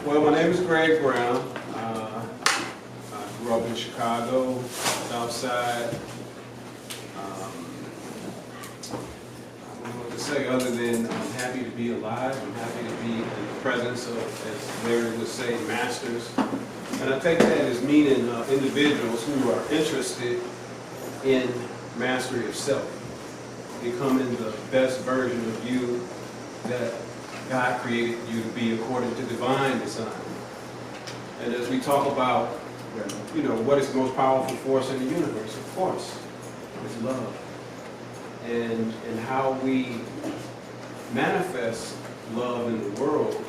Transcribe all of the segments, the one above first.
Well, my name is Greg Brown. I grew up in Chicago, South Side. I don't know what to say other than I'm happy to be alive. I'm happy to be in the presence of, as Larry would say, masters. And I take that as meaning individuals who are interested in mastery of self, becoming the best version of you that God created you to be according to divine design. And as we talk about, what is the most powerful force in the universe, of course, it's love. And how we manifest love in the world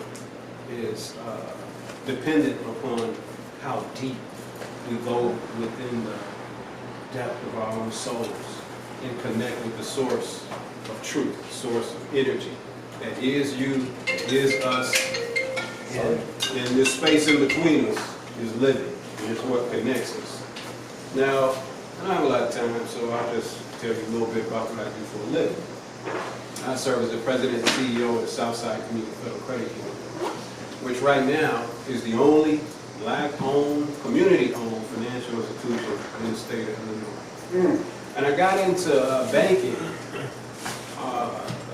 is dependent upon how deep we go within the depth of our own souls and connect with the source of truth, source of energy. That is you, is us, and this space in between us is living, and it's what connects us. Now, I don't have a lot of time, so I'll just tell you a little bit about what I do for a living. I serve as the president and CEO of the Southside Community Federal Credit Union, which right now is the only Black-owned, community-owned financial institution in the state of Illinois. And I got into banking.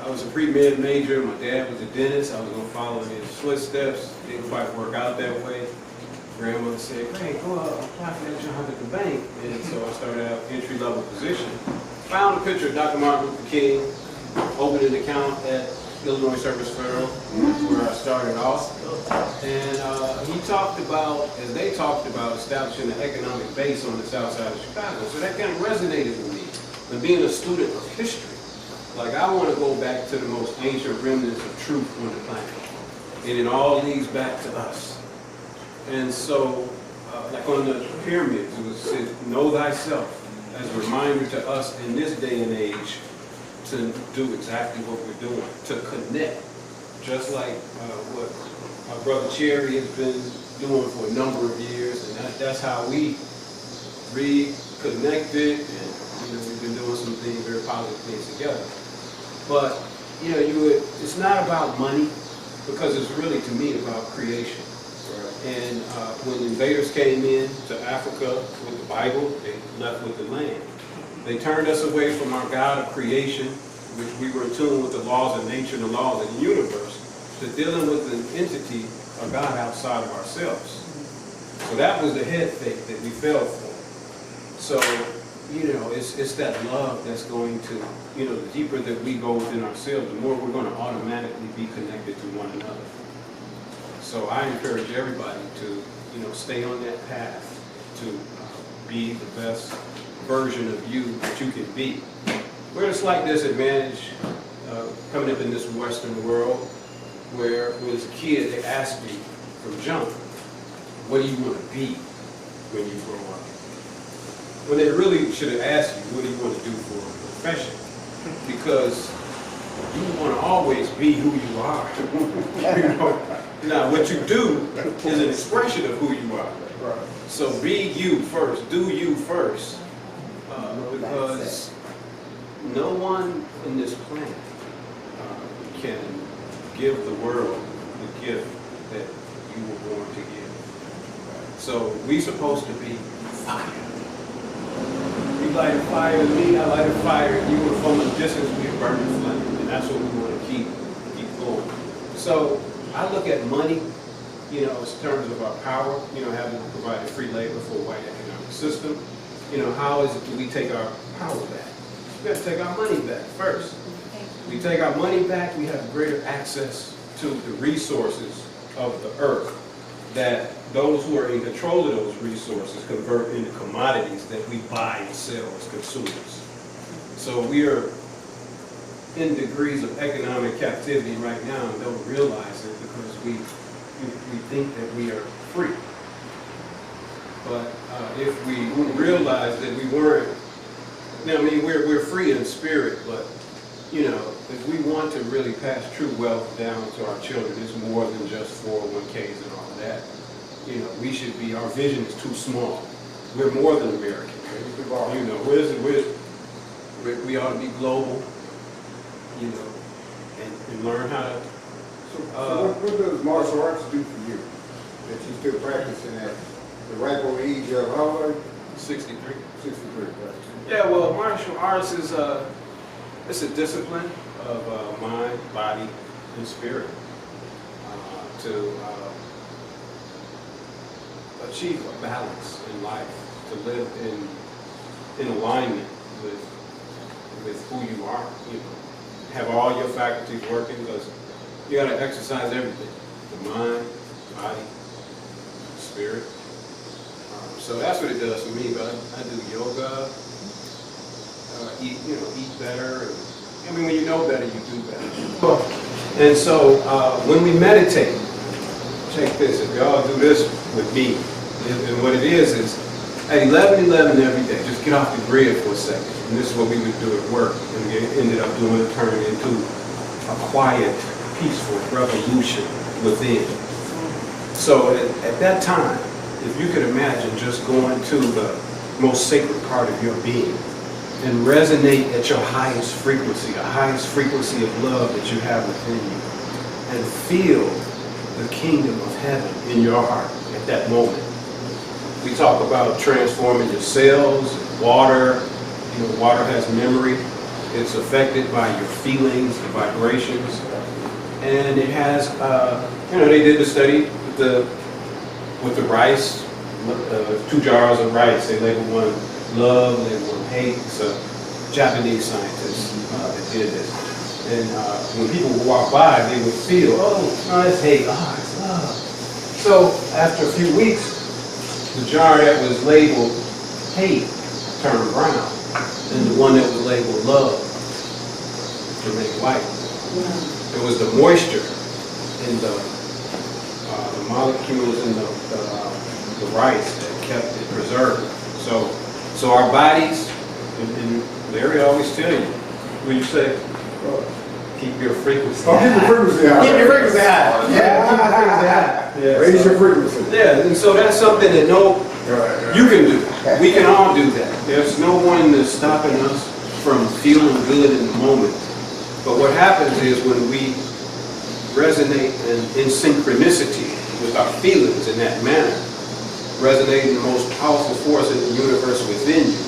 I was a pre-med major. My dad was a dentist. I was going to follow in his footsteps. Didn't quite work out that way. Grandmother said, "Hey, go apply for that job at the bank." And so I started out entry-level position. Found a picture of Dr. Martin Luther King, opened an account at Illinois Service Federal, where I started off. And he talked about, as they talked about, establishing an economic base on the south side of Chicago. So that kind of resonated with me. And being a student of history, like I want to go back to the most ancient remnants of truth on the planet. And it all leads back to us. And so, like on the pyramids, it was said, know thyself, as a reminder to us in this day and age to do exactly what we're doing, to connect. Just like what my brother Cherry has been doing for a number of years, and that's how we reconnected, and we've been doing some things, very positive things together. But it's not about money, because it's really, to me, about creation. And when invaders came in to Africa with the Bible, they left with the land. They turned us away from our God of creation, which we were in tune with the laws of nature and the laws of the universe, to dealing with an entity, a God outside of ourselves. So that was the head fake that we fell for. So, it's that love that's going to, the deeper that we go within ourselves, the more we're going to automatically be connected to one another. So I encourage everybody to, stay on that path to be the best version of you that you can be. We're at a slight disadvantage coming up in this Western world, where when as a kid they asked me from jump, what do you want to be when you grow up? When they really should have asked you, what do you want to do for a profession? Because you want to always be who you are. Now, what you do is an expression of who you are. So be you first, do you first, because no one in this planet can give the world the gift that you were born to give. So we're supposed to be fire. You light a fire in me, I light a fire in you, and from a distance we are burning flame. And that's what we want to keep going. So I look at money, in terms of our power, having provided free labor for a white economic system. How is it that we take our power back? We have to take our money back first. We take our money back, we have greater access to the resources of the earth, that those who are in control of those resources convert into commodities that we buy and sell as consumers. So we are in degrees of economic captivity right now and don't realize it because we think that we are free. But if we realize that we weren't, we're free in spirit, but if we want to really pass true wealth down to our children, it's more than just 401ks and all of that. We should be, our vision is too small. We're more than American. We ought to be global, and learn how to. So what does martial arts do for you? that you still practicing at the ripe old age of how old? 63. 63, right? Yeah, well, martial arts is it's a discipline of mind, body, and spirit to achieve a balance in life, to live in alignment with who you are. You know, have all your faculties working, because you got to exercise everything: the mind, body, spirit. So that's what it does for me. But I do yoga, eat better. And, I mean, when you know better, you do better. And so when we meditate, check this. If y'all do this with me, and what it is at 11:11 every day, just get off the grid for a second. And this is what we would do at work, and we ended up doing it, turning into a quiet, peaceful revolution within. So at that time, if you could imagine just going to the most sacred part of your being and resonate at your highest frequency, the highest frequency of love that you have within you, and feel the kingdom of heaven in your heart at that moment. We talk about transforming your cells, water. You know, water has memory. It's affected by your feelings, the vibrations. And it has, they did the study with the rice, 2 jars of rice. They labeled one love, labeled one hate. It's a Japanese scientist that did this. And when people would walk by, they would feel, oh, it's hate, it's love. So after a few weeks, the jar that was labeled hate turned brown, and the one that was labeled love remained white. It was the moisture in the molecules in the rice that kept it preserved. So our bodies, and Larry always tell you, when you say, keep your frequency high. Keep your frequency high. Keep your frequency high. Yeah, keep your frequency high. Yeah, raise your frequency. Yeah, and so that's something that you can do. We can all do that. There's no one that's stopping us from feeling good in the moment. But what happens is when we resonate in synchronicity with our feelings in that manner, resonating the most powerful force in the universe within you,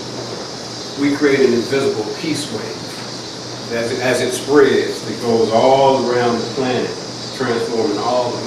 we create an invisible peace wave. As it spreads, it goes all around the planet, transforming all the